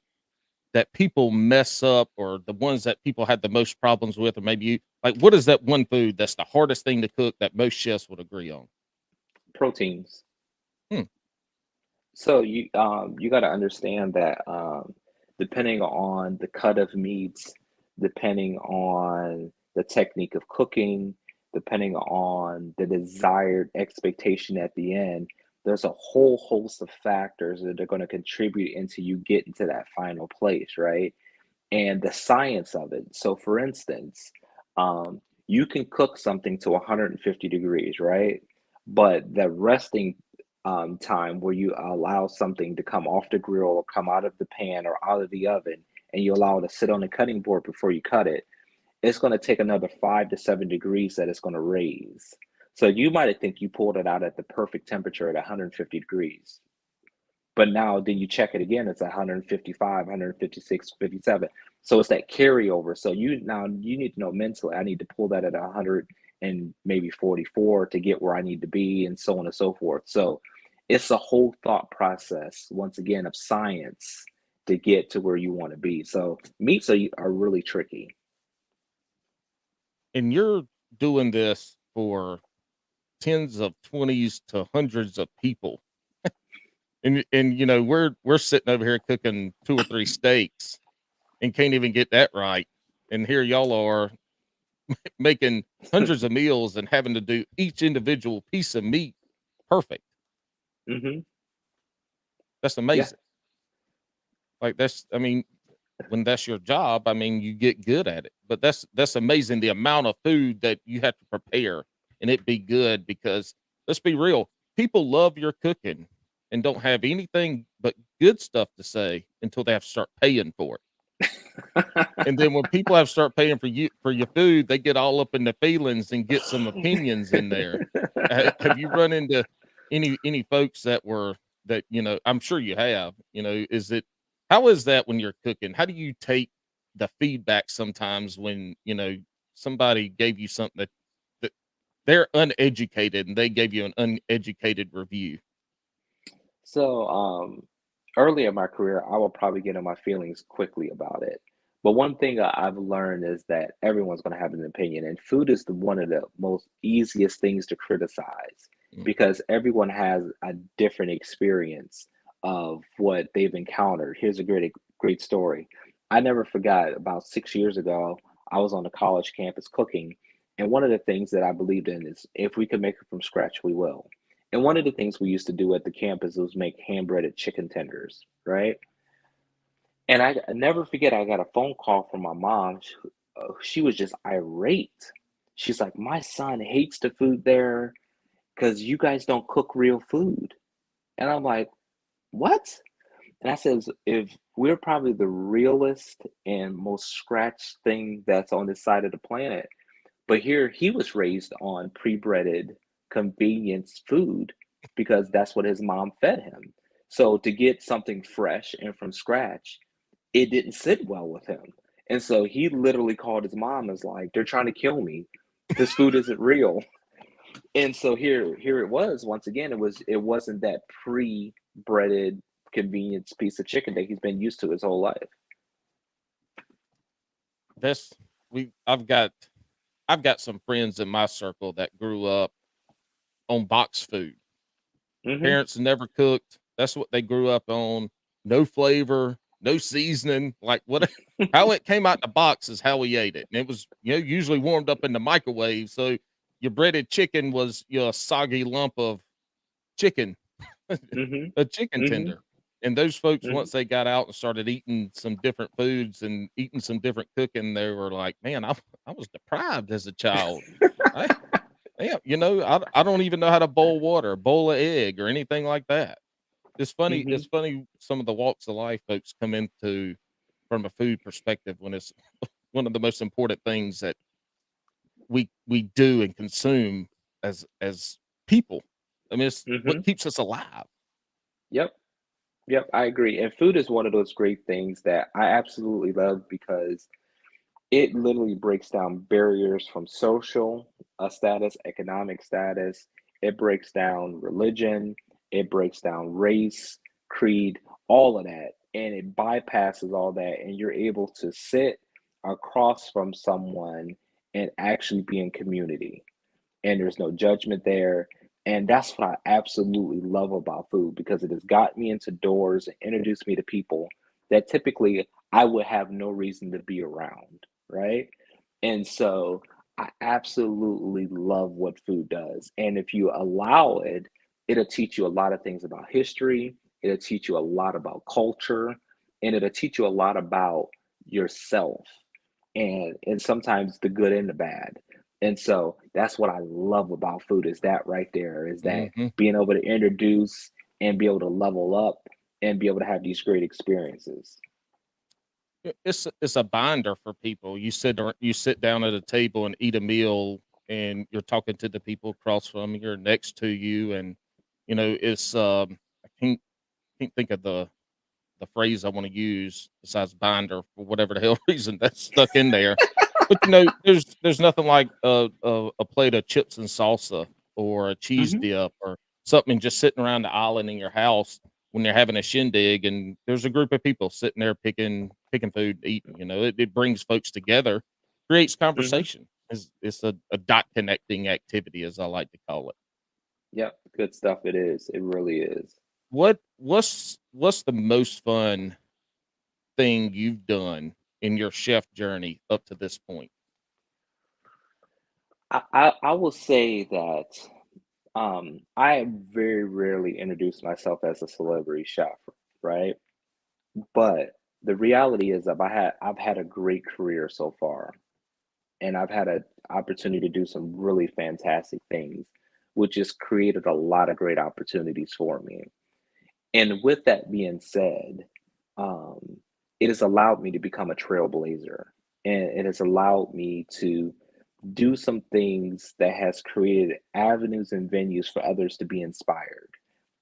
people mess up, or the ones that people had the most problems with, or maybe you like, what is that one food that's the hardest thing to cook that most chefs would agree on? Proteins. Hmm. So you got to understand that depending on the cut of meats, depending on the technique of cooking, depending on the desired expectation at the end, there's a whole host of factors that are going to contribute into you getting to that final place, right? And the science of it. So, for instance, you can cook something to 150 degrees, right? But the resting time where you allow something to come off the grill or come out of the pan or out of the oven, and you allow it to sit on the cutting board before you cut it, it's going to take another 5 to 7 degrees that it's going to raise. So you might think you pulled it out at the perfect temperature at 150 degrees. But now then you check it again, it's 155, 156, 57. So it's that carryover. So you need to know mentally, I need to pull that at 100 and maybe 44 to get where I need to be, and so on and so forth. So it's a whole thought process, once again, of science to get to where you want to be. So meats are really tricky. And you're doing this for tens of 20s to hundreds of people. And we're sitting over here cooking 2 or 3 steaks and can't even get that right. And here y'all are making hundreds of meals and having to do each individual piece of meat perfect. Hmm. That's Yeah. amazing. Like, I mean, when that's your job, I mean, you get good at it. But that's amazing, the amount of food that you have to prepare and it be good, because let's be real, people love your cooking and don't have anything but good stuff to say until they have to start paying for it. And then when people have to start paying for your food, they get all up in the feelings and get some opinions in there. Have you run into any folks that, I'm sure you have, is it how is that when you're cooking? How do you take the feedback sometimes when, somebody gave you something that they're uneducated and they gave you an uneducated review? So, early in my career, I will probably get in my feelings quickly about it. But one thing I've learned is that everyone's going to have an opinion, and food is one of the most easiest things to criticize Mm. because everyone has a different experience of what they've encountered. Here's a great story. I never forgot about 6 years ago, I was on a college campus cooking, and one of the things that I believed in is if we could make it from scratch, we will. And one of the things we used to do at the campus was make hand breaded chicken tenders, right? And I never forget, I got a phone call from my mom. She was just irate. She's like, my son hates the food there because you guys don't cook real food. And I'm like, what? And I says, if we're probably the realest and most scratched thing that's on this side of the planet, but here he was raised on pre-breaded convenience food because that's what his mom fed him. So to get something fresh and from scratch, it didn't sit well with him. And so he literally called his mom and was like, they're trying to kill me. This food isn't real. And so here it was once again, it wasn't that pre-breaded convenience piece of chicken that he's been used to his whole life. That's we I've got some friends in my circle that grew up on box food. Hmm. Parents never cooked. That's what they grew up on. No flavor, no seasoning. Like what how it came out the box is how we ate it. And it was, usually warmed up in the microwave. So your breaded chicken was your soggy lump of chicken, Hmm. a chicken Hmm. tender. And those folks, Hmm. once they got out and started eating some different foods and eating some different cooking, they were like, man, I was deprived as a child. I, damn, I don't even know how to boil water, boil an egg, or anything like that. It's funny. Hmm. It's funny. Some of the walks of life folks come into from a food perspective when it's one of the most important things that we do and consume as people. I mean, it's what Hmm. keeps us alive. Yep. Yep, I agree. And food is one of those great things that I absolutely love because it literally breaks down barriers from social status, economic status. It breaks down religion. It breaks down race, creed, all of that. And it bypasses all that. And you're able to sit across from someone and actually be in community, and there's no judgment there. And that's what I absolutely love about food because it has got me into doors and introduced me to people that typically I would have no reason to be around, right? And so I absolutely love what food does. And if you allow it, it'll teach you a lot of things about history, it'll teach you a lot about culture, and it'll teach you a lot about yourself, and sometimes the good and the bad. And so that's what I love about food is that right there is that Mhm. being able to introduce and be able to level up and be able to have these great experiences. It's a binder for people. You sit down at a table and eat a meal, and you're talking to the people across from you or next to you, and it's I can't think of the phrase I want to use besides binder for whatever the hell reason that's stuck in there. But there's nothing like a plate of chips and salsa or a cheese Hmm. dip or something just sitting around the island in your house when you're having a shindig and there's a group of people sitting there picking food, eating. It brings folks together, creates Hmm. conversation. It's a dot connecting activity, as I like to call it. Yep, good stuff. It is. It really is. What's the most fun thing you've done in your chef journey up to this point? I will say that I very rarely introduce myself as a celebrity chef, right? But the reality is that I've had a great career so far, and I've had an opportunity to do some really fantastic things, which has created a lot of great opportunities for me. And with that being said, um, it has allowed me to become a trailblazer, and it has allowed me to do some things that has created avenues and venues for others to be inspired.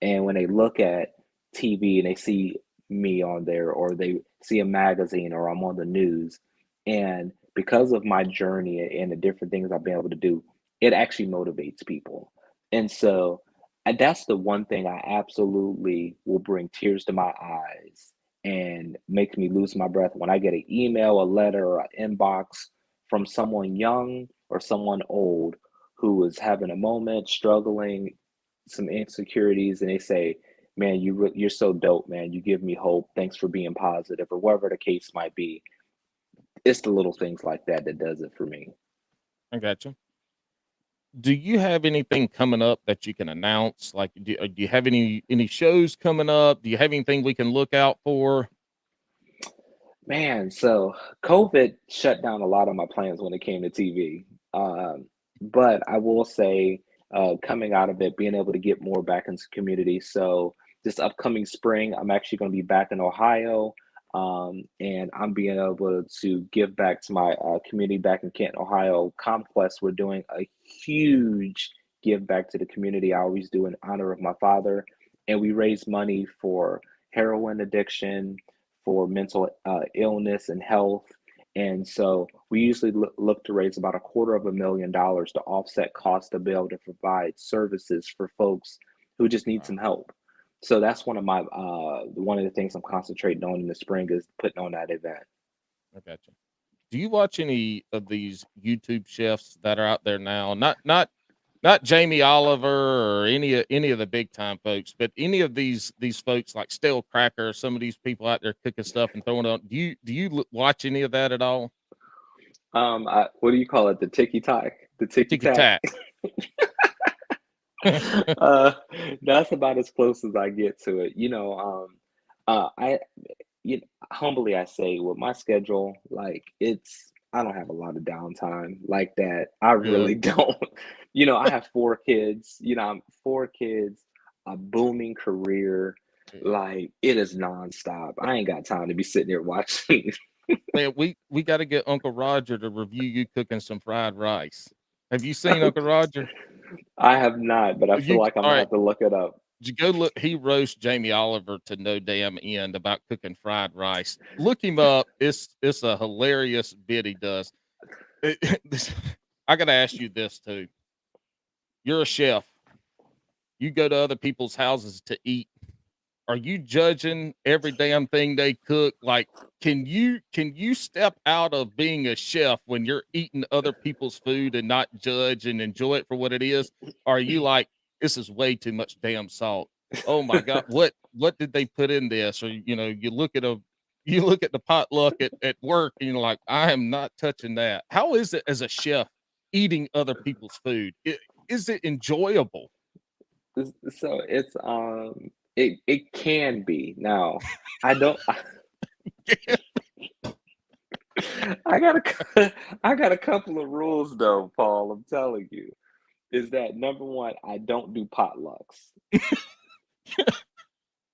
And when they look at TV and they see me on there, or they see a magazine, or I'm on the news, and because of my journey and the different things I've been able to do, it actually motivates people. And so and that's the one thing I absolutely will bring tears to my eyes and makes me lose my breath when I get an email, a letter, or an inbox from someone young or someone old who is having a moment, struggling, some insecurities, and they say, "Man, you're so dope, man. You give me hope. Thanks for being positive," or whatever the case might be. It's the little things like that that does it for me. I got you. Do you have anything coming up that you can announce? Like, do you have any shows coming up? Do you have anything we can look out for? Man, so COVID shut down a lot of my plans when it came to TV. But I will say, coming out of it, being able to get more back into community. So this upcoming spring, I'm actually going to be back in Ohio, and I'm being able to give back to my community back in Canton, Ohio. Conquest, we're doing a huge give back to the community. I always do in honor of my father, and we raise money for heroin addiction, for mental illness and health. And so we usually look to raise about $250,000 to offset cost to be able to provide services for folks who just need Wow, some help. So that's one of the things I'm concentrating on in the spring is putting on that event. I got you. Do you watch any of these YouTube chefs that are out there now? Not Jamie Oliver or any of the big time folks, but any of these folks like Stale Cracker, some of these people out there cooking stuff and throwing it on. Do you watch any of that at all? What do you call it? The ticky tack, the ticky Ticky tack. tack. uh, that's about as close as I get to it. I humbly I say with my schedule, like I don't have a lot of downtime like that. I Really? really don't. I have 4 kids. I'm 4 kids, a booming career. Yeah. Like it is nonstop. I ain't got time to be sitting there watching. Man, we got to get Uncle Roger to review you cooking some fried rice. Have you seen Uncle Roger? I have not, but I feel You like I'm all gonna right? have to look it up. Did you go look? He roasts Jamie Oliver to no damn end about cooking fried rice. Look him up. It's a hilarious bit he does. I got to ask you this too. You're a chef. You go to other people's houses to eat. Are you judging every damn thing they cook? Like, can you step out of being a chef when you're eating other people's food and not judge and enjoy it for what it is? Or are you like, this is way too much damn salt? Oh my god, what did they put in this? Or you look at the potluck at work and you're like, I am not touching that. How is it as a chef eating other people's food? Is it enjoyable? So it can be. Now, I don't I got I got a couple of rules though, Paul, I'm telling you. Is that number one, I don't do potlucks.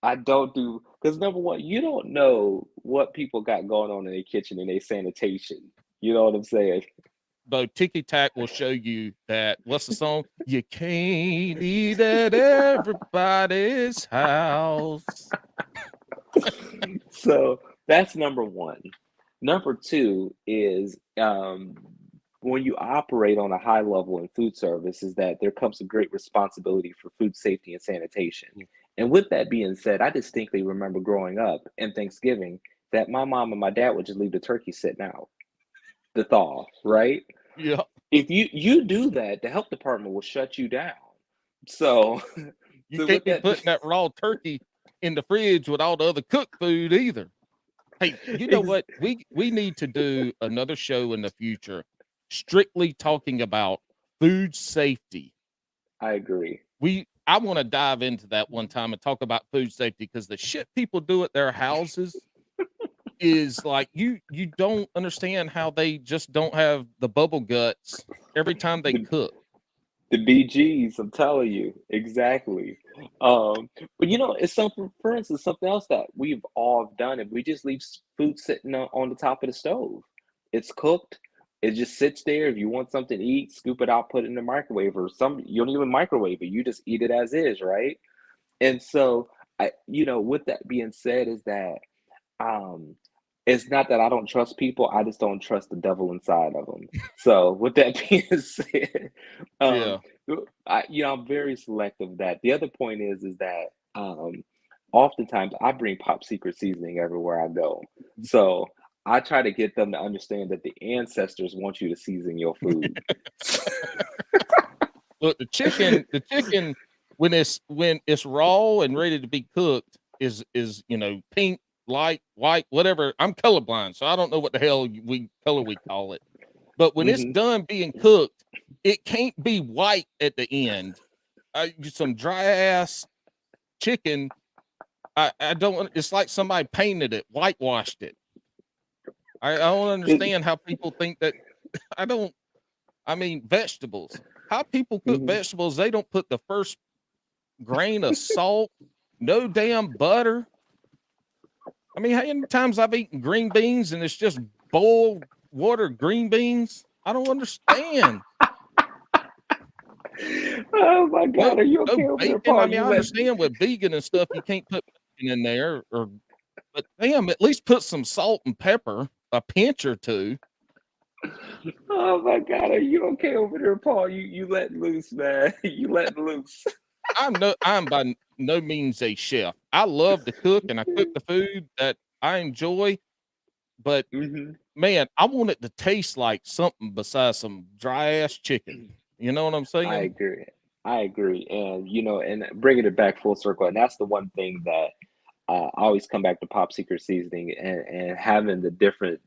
I don't do because number one, you don't know what people got going on in their kitchen and their sanitation. You know what I'm saying? Though Tiki Tack will show you that what's the song? You can't eat at everybody's house. So that's number one. Number two is when you operate on a high level in food service, is that there comes a great responsibility for food safety and sanitation. And with that being said, I distinctly remember growing up and Thanksgiving that my mom and my dad would just leave the turkey sitting out, the thaw, right? Yeah, If you do that, the health department will shut you down. So, you so can't with be that, putting that raw turkey in the fridge with all the other cooked food either. Hey, you know ex- what? We need to do another show in the future strictly talking about food safety. I agree. I want to dive into that one time and talk about food safety because the shit people do at their houses is like you don't understand how they just don't have the bubble guts every time they The, cook. the BGs, I'm telling you, exactly. But it's something, for instance, something else that we've all done, and we just leave food sitting on the top of the stove. It's cooked. It just sits there. If you want something to eat, scoop it out, put it in the microwave, or you don't even microwave it. You just eat it as is, right? And so, with that being said, is that um, it's not that I don't trust people, I just don't trust the devil inside of them. So with that being said, um, Yeah. I'm very selective of that. The other point is that oftentimes I bring pop secret seasoning everywhere I go. So I try to get them to understand that the ancestors want you to season your food. Look, the chicken when it's raw and ready to be cooked is pink, light, white, whatever. I'm colorblind, so I don't know what the hell we call it. But when it's Mhm. done being cooked, it can't be white at the end. Some dry ass chicken. I don't. It's like somebody painted it, whitewashed it. I don't It- understand how people think that. I don't. I mean, vegetables. How people cook mhm. vegetables? They don't put the first grain of salt no damn butter. I mean, how many times I've eaten green beans and it's just boiled water green beans? I don't understand. Oh my No, God, are you no okay over there, bacon. Paul? I mean, You I let understand with vegan and stuff, you can't put bacon in there, or but damn, at least put some salt and pepper, a pinch or two. Oh my God, are you okay over there, Paul? You let loose, man. You let loose. I'm by no means a chef. I love to cook and I cook the food that I enjoy, but hmm man, I want it to taste like something besides some dry ass chicken. You know what I'm I saying? agree. I agree. And and bringing it back full circle, and that's the one thing that I always come back to Pop Secret Seasoning and having the different,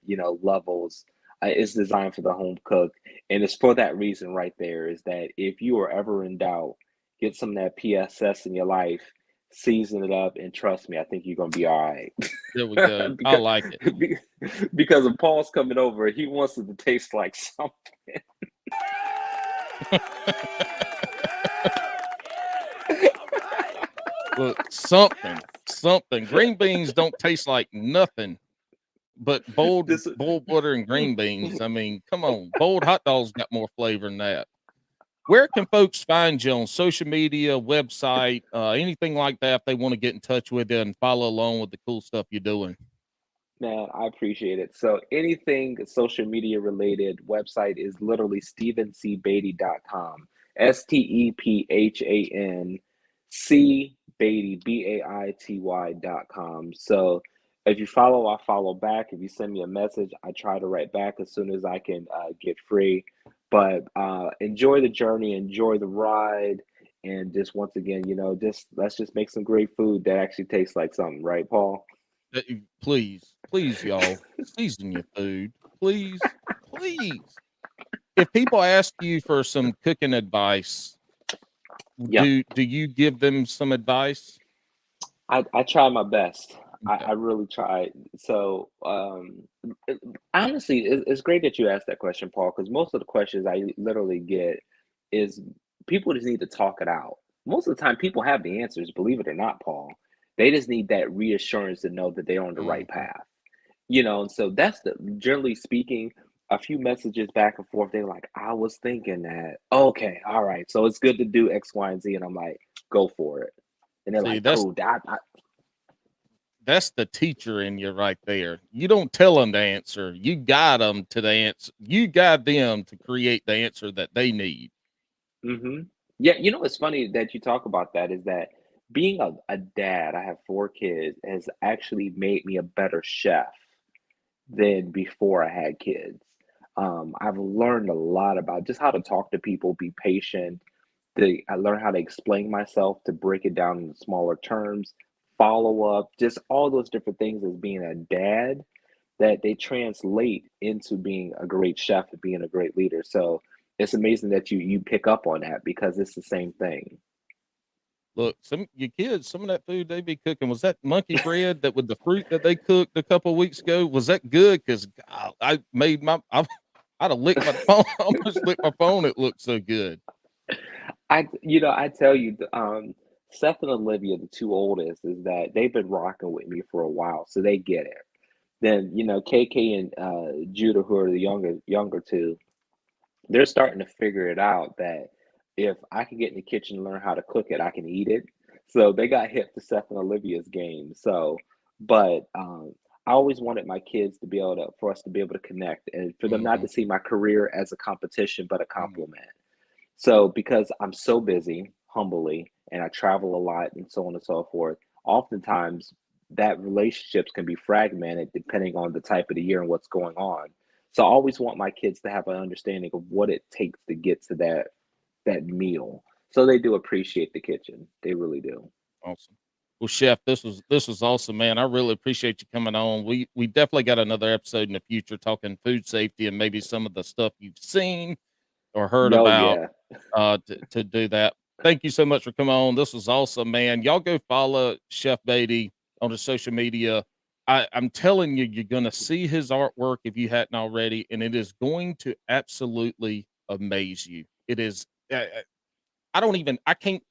levels is designed for the home cook. And it's for that reason right there is that if you are ever in doubt, get some of that PSS in your life, season it up, and trust me, I think you're gonna be all right. There we go. I because like it. be- because if Paul's coming over, he wants it to taste like something. Look, something. Green beans don't taste like nothing but This boiled butter and green beans. I mean, come on, boiled hot dogs got more flavor than that. Where can folks find you on social media, website, anything like that if they want to get in touch with you and follow along with the cool stuff you're doing? Man, I appreciate it. So anything social media related, website is literally stephencbaity.com. Stephan C Baity.com. So if you follow, I follow back. If you send me a message, I try to write back as soon as I can get free. But enjoy the journey, enjoy the ride, and just once again, just let's just make some great food that actually tastes like something, right, Paul? Please, y'all, season your food. Please, please. If people ask you for some cooking advice, Yeah. do you give them some advice? I try my best. I Okay. really try. So, it- honestly, it's great that you asked that question, Paul, because most of the questions I literally get is people just need to talk it out. Most of the time, people have the answers, believe it or not, Paul. They just need that reassurance to know that they're on the right Mhm. path. And so that's generally speaking, a few messages back and forth. They're like, I was thinking that, okay, all right, so it's good to do X, Y, and Z. And I'm like, go for it. And they're See, like, cool. that's the teacher in you right there. You don't tell them the answer. You guide them to the answer. You guide them to create the answer that they need. hmm Yeah, it's funny that you talk about that is that being a dad, I have four kids, has actually made me a better chef than before I had kids. I've learned a lot about just how to talk to people, be patient. I learned how to explain myself, to break it down into smaller terms, follow up, just all those different things as being a dad that they translate into being a great chef and being a great leader. So it's amazing that you pick up on that because it's the same thing. Look, some your kids, some of that food they be cooking was that monkey bread that with the fruit that they cooked a couple of weeks ago. Was that good? Because I made I'd have licked my phone, almost licked my phone. It looked so good. I tell you, Seth and Olivia, the two oldest, is that they've been rocking with me for a while, so they get it. Then KK and Judah, who are the younger two, they're starting to figure it out that if I can get in the kitchen and learn how to cook it, I can eat it. So they got hip to Seth and Olivia's game. So, but I always wanted my kids to be able to, for us to be able to connect and for them not Hmm. to see my career as a competition, but a Hmm. compliment. So, because I'm so busy, humbly, and I travel a lot and so on and so forth, oftentimes that relationships can be fragmented depending on the type of the year and what's going on. So I always want my kids to have an understanding of what it takes to get to that meal. So they do appreciate the kitchen. They really do. Awesome. Well, Chef, this was awesome, man. I really appreciate you coming on. We definitely got another episode in the future talking food safety and maybe some of the stuff you've seen or heard No, about yeah. to do that. Thank you so much for coming on. This was awesome, man. Y'all go follow Chef Baity on the social media. I'm telling you, you're gonna see his artwork if you hadn't already, and it is going to absolutely amaze you. It is. I can't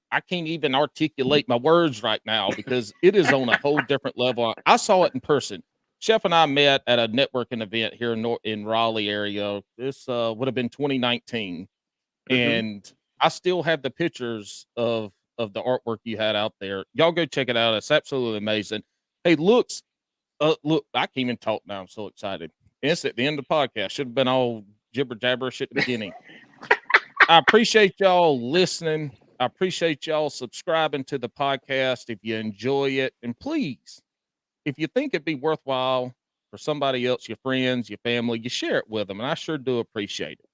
even articulate my words right now because it is on a whole different level. I saw it in person. Chef and I met at a networking event here in Raleigh area. This would have been 2019, Hmm. and I still have the pictures of the artwork you had out there. Y'all go check it out. It's absolutely amazing. Hey, look, I can't even talk now. I'm so excited. It's at the end of the podcast. Should have been all jibber jabberish at the beginning. I appreciate y'all listening. I appreciate y'all subscribing to the podcast if you enjoy it. And please, if you think it'd be worthwhile for somebody else, your friends, your family, you share it with them. And I sure do appreciate it.